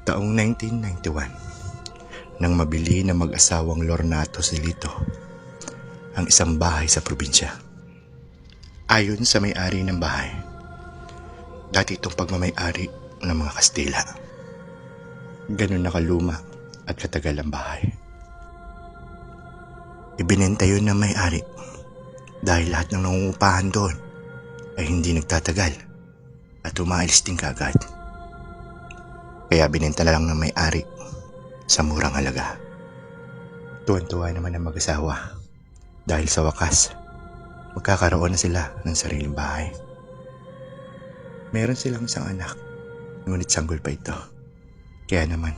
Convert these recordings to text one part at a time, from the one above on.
Taong 1991, nang mabili ng mag-asawang Lornato Silito ang isang bahay sa probinsya. Ayon sa may-ari ng bahay, dati itong pagmamay-ari ng mga Kastila. Ganun nakaluma at katagal ang bahay. Ibinenta yun ng may-ari dahil lahat ng nangungupahan doon ay hindi nagtatagal at umaalis din kaagad. Kaya binenta na lang ng may-ari sa murang halaga. Tuwan-tuwa naman ang mag-asawa dahil sa wakas, magkakaroon na sila ng sariling bahay. Meron silang isang anak, ngunit sanggol pa ito. Kaya naman,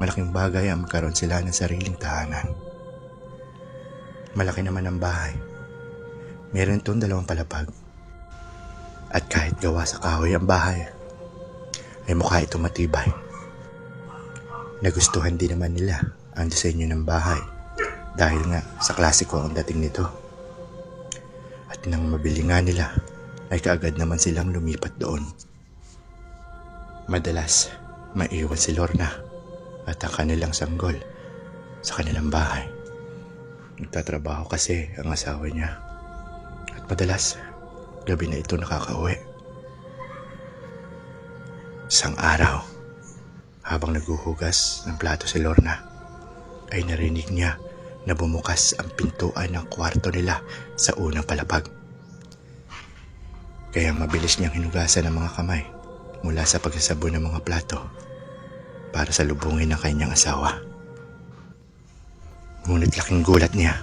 malaking bagay ang magkaroon sila ng sariling tahanan. Malaki naman ang bahay. Meron itong 2 palapag. At kahit gawa sa kahoy ang bahay, ay mukha itong matibay. Nagustuhan din naman nila ang disenyo ng bahay dahil nga sa klasiko ang dating nito. At nang mabili nga nila, ay kaagad naman silang lumipat doon. Madalas, maiwan si Lorna at ang kanilang sanggol sa kanilang bahay. Nagtatrabaho kasi ang asawa niya at madalas, gabi na ito nakakauwi. Isang araw, habang naghuhugas ng plato si Lorna, ay narinig niya na bumukas ang pintuan ng kwarto nila sa unang palapag. Kaya mabilis niyang hinugasan ang mga kamay mula sa pagsasabon ng mga plato para salubungin ang kanyang asawa. Ngunit laking gulat niya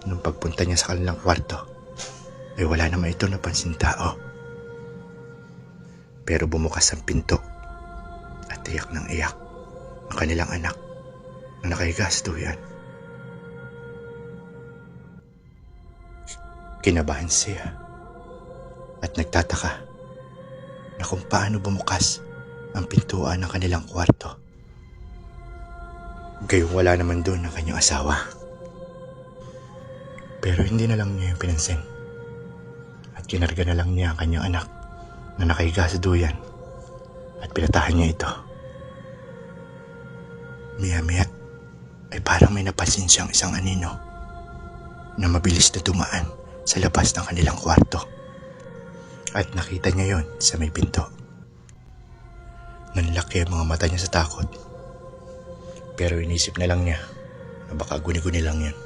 nung pagpunta niya sa kanilang kwarto ay wala naman ito napansin tao. Pero bumukas ang pinto at iyak ng iyak ang kanilang anak na nakahiga sa tuwian. Kinabahan siya at nagtataka na kung paano bumukas ang pintuan ng kanilang kwarto. Gayong wala naman doon ang kanyang asawa. Pero hindi na lang niya yung pinansin at kinarga na lang niya ang kanyang anak na nakahiga sa duyan at pinatahan niya ito. Maya-maya ay parang may napansin siyang isang anino na mabilis na dumaan sa labas ng kanilang kwarto at nakita niya yon sa may pinto. Nanlaki ang mga mata niya sa takot pero inisip na lang niya na baka guni-guni lang yun.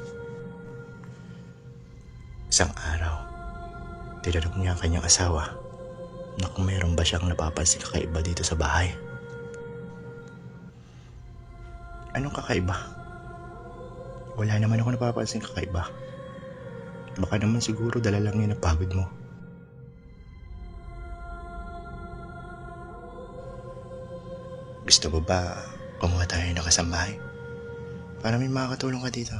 Isang araw, tinanong niya ang kanyang asawa na kung mayroon ba siyang napapansin kakaiba dito sa bahay. Anong kakaiba? Wala naman ako napapansin kakaiba. Baka naman siguro dala lang yun ang pagod mo. Gusto mo ba kumuha tayo ng kasambahay? Para may makakatulong ka dito.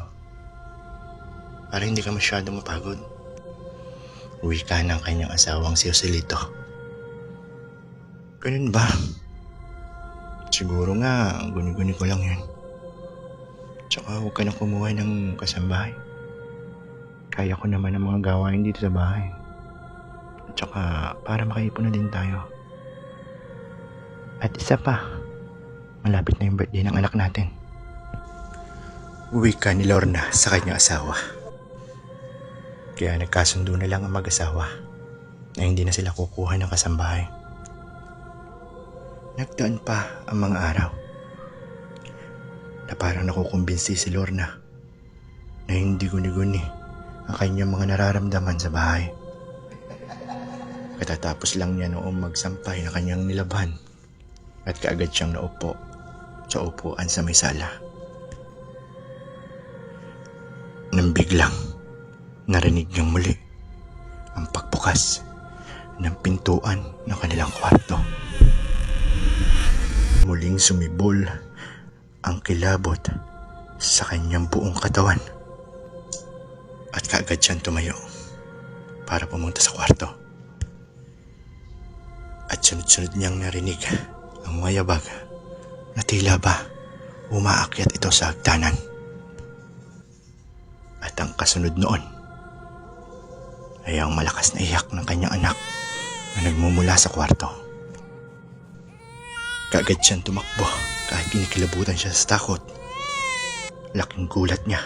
Para hindi ka masyadong mapagod. Uwi ka ng kanyang asawang si Joselito. Ganun ba? Siguro nga, guni-guni ko lang yun. Tsaka huwag ka na kumuha ng kasambahay. Kaya ko naman ang mga gawain dito sa bahay. Tsaka para makaipon na din tayo. At isa pa, malapit na yung birthday ng anak natin. Uwi ka ni Lorna sa kanyang asawa. Kaya nagkasundo na lang ang mag-asawa na hindi na sila kukuha ng kasambahay. Nagdaan pa ang mga araw na parang nakukumbinsi si Lorna na hindi guni-guni ang kanyang mga nararamdaman sa bahay. Katatapos lang niya noong magsampay na kanyang nilabhan at kaagad siyang naupo sa upuan sa may sala. Nang biglang narinig niyang muli ang pagbukas ng pintuan ng kanilang kwarto. Muling sumibol ang kilabot sa kanyang buong katawan at kaagad siyang tumayo para pumunta sa kwarto. At sunod-sunod niyang narinig ang mayabag na tila ba umaakyat ito sa hagdanan. At ang kasunod noon ay ang malakas na iyak ng kanyang anak na nagmumula sa kwarto. Kaagad siyang tumakbo kahit kinikilabutan siya sa takot. Laking gulat niya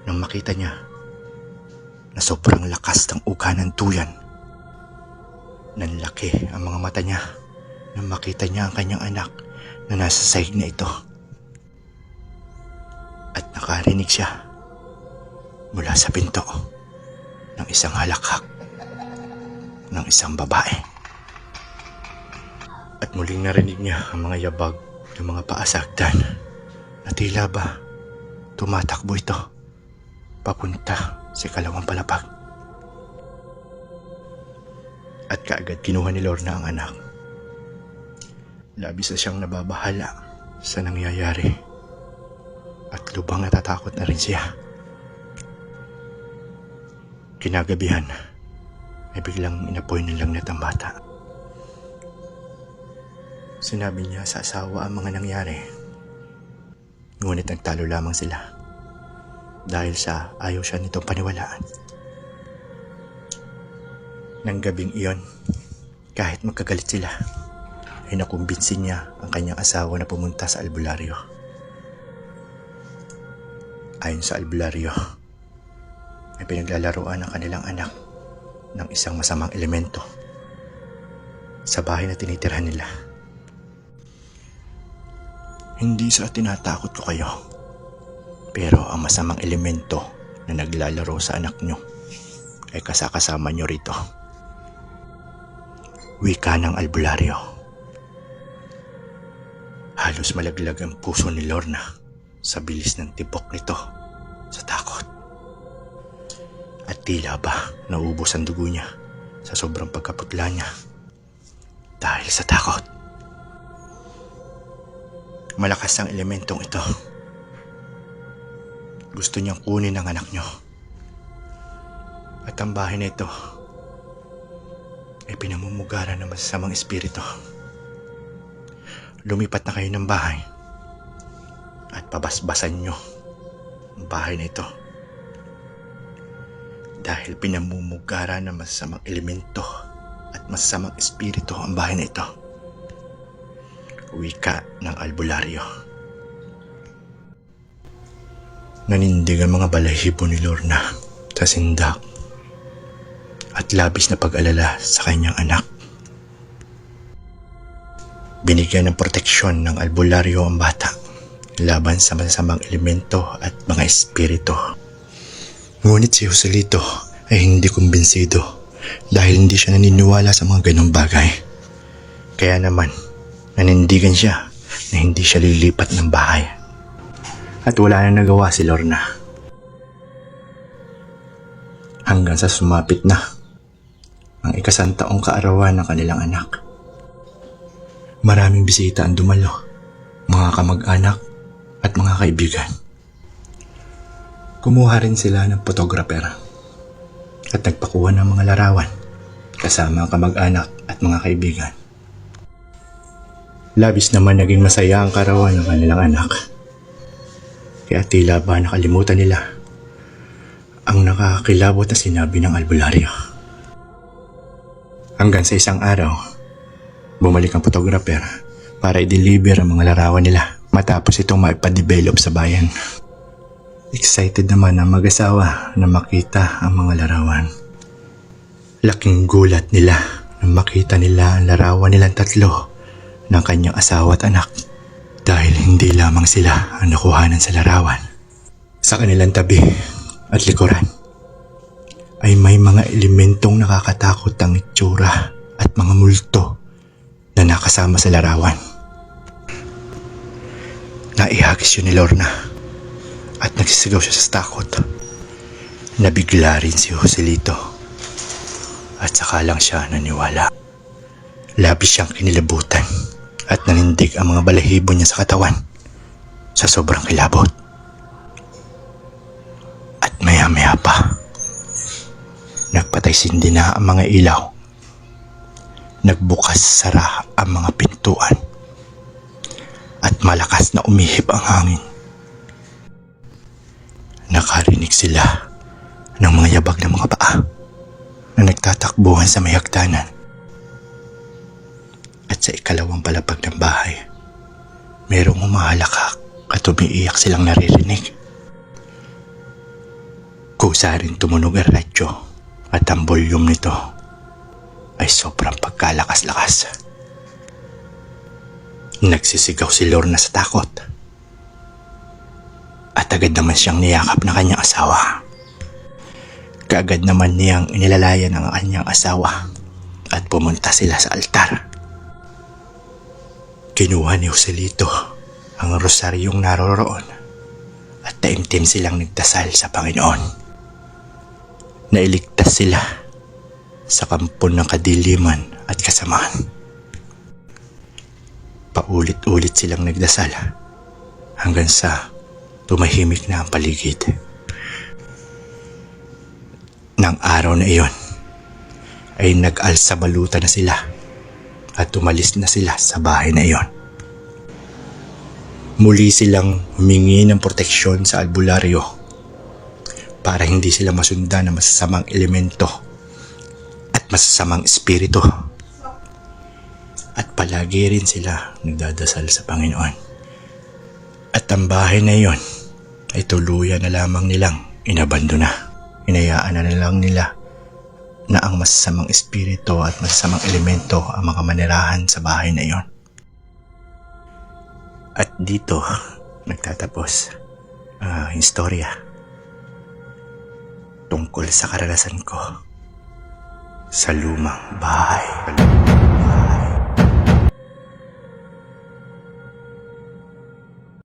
nang makita niya na sobrang lakas ng uga ng tuyan. Nanlaki ang mga mata niya nang makita niya ang kanyang anak na nasa sahig na ito. At nakarinig siya mula sa pinto ng isang halakhak ng isang babae. At muling narinig niya ang mga yabag ng mga paasagdan na tila ba tumatakbo ito papunta sa ikalawang palapag. At kaagad kinuha ni Lorna ang anak. Labis na siyang nababahala sa nangyayari at lubhang natatakot na rin siya. Kinagabihan ay biglang inapoy ng lagnat ang bata. Sinabi niya sa asawa ang mga nangyari, ngunit nagtalo lamang sila dahil sa ayaw siya nitong paniwalaan. Nang gabing iyon, kahit magkagalit sila, ay nakumbinsin niya ang kanyang asawa na pumunta sa albularyo. Ayon sa albularyo, ay pinaglalaroan ang kanilang anak ng isang masamang elemento sa bahay na tinitirhan nila. Hindi sa tinatakot ko kayo, pero ang masamang elemento na naglalaro sa anak nyo ay kasakasama nyo rito. Wika ng albularyo. Halos malaglag ang puso ni Lorna sa bilis ng tibok nito sa takot. At tila ba naubos ang dugo niya sa sobrang pagkaputla niya dahil sa takot. Malakas ang elementong ito. Gusto niyang kunin ang anak niyo. At ang bahay na ito ay pinamumugaran ng masasamang espiritu. Lumipat na kayo ng bahay at pabasbasan niyo ang bahay na ito. Dahil pinamumugaran ng masasamang elemento at masasamang espiritu ang bahay na ito. Wika ng albularyo. Nanindig ang mga balahibo ni Lorna sa sindak at labis na pag-alala sa kanyang anak. Binigyan ng proteksyon ng albularyo ang bata laban sa masasamang elemento at mga espiritu. Ngunit si Joselito ay hindi kumbinsido dahil hindi siya naniniwala sa mga ganong bagay. Kaya naman, nanindigan siya na hindi siya lilipat ng bahay. At wala na nagawa si Lorna. Hanggang sa sumapit na ang ikasantaong kaarawan ng kanilang anak. Maraming bisita ang dumalo, mga kamag-anak at mga kaibigan. Kumuha rin sila ng photographer at nagpakuha ng mga larawan kasama ang kamag-anak at mga kaibigan. Labis naman naging masaya ang karawan ng kanilang anak. Kaya tila ba nakalimutan nila ang nakakakilabot na sinabi ng albularyo. Hanggang sa isang araw, bumalik ang photographer para i-deliver ang mga larawan nila matapos itong maipadevelop sa bayan. Excited naman ang mag-asawa na makita ang mga larawan. Laking gulat nila na makita nila ang larawan nilang tatlo ng kanyang asawa at anak dahil hindi lamang sila ang nakuhanan sa larawan. Sa kanilang tabi at likuran ay may mga elementong nakakatakot ang itsura at mga multo na nakasama sa larawan. Naihagis yun ni Lorna at nagsisigaw siya sa takot. Nabigla rin si Joselito at saka lang siya naniwala. Labis siyang kinilabutan at nanindig ang mga balahibo niya sa katawan sa sobrang kilabot. At maya-maya pa, nagpatay sindi na ang mga ilaw. Nagbukas sara ang mga pintuan at malakas na umihip ang hangin. Nakarinig sila ng mga yabag ng mga paa na nagtatakbuhan sa may hagdanan. At Sa ikalawang palapag ng bahay, merong humahalakak at umiiyak silang naririnig. Kusa rin tumunog ang radyo at ang volume nito ay sobrang pagkalakas-lakas. Nagsisigaw si Lorna sa takot at agad naman siyang niyakap ng kanyang asawa. Kaagad naman niyang inilalayan ang kanyang asawa at pumunta sila sa altar. Kinuha ni Joselito ang rosaryong naroroon at taimtim silang nagdasal sa Panginoon. Nailigtas sila sa kampon ng kadiliman at kasamaan. Paulit-ulit silang nagdasal hanggang sa tumahimik na ang paligid. Nang araw na iyon ay nag-alsa baluta na sila at umalis na sila sa bahay na iyon. Muli silang humingi ng proteksyon sa albularyo para hindi sila masundan ng masasamang elemento at masasamang espiritu. At palagi rin sila nagdadasal sa Panginoon. At ang bahay na iyon ay tuluyan na lamang nilang inabandona. Hinayaan na lang nila na ang masasamang espiritu at masasamang elemento ang mga manirahan sa bahay na iyon. At dito nagtatapos ang istorya tungkol sa karanasan ko sa lumang bahay.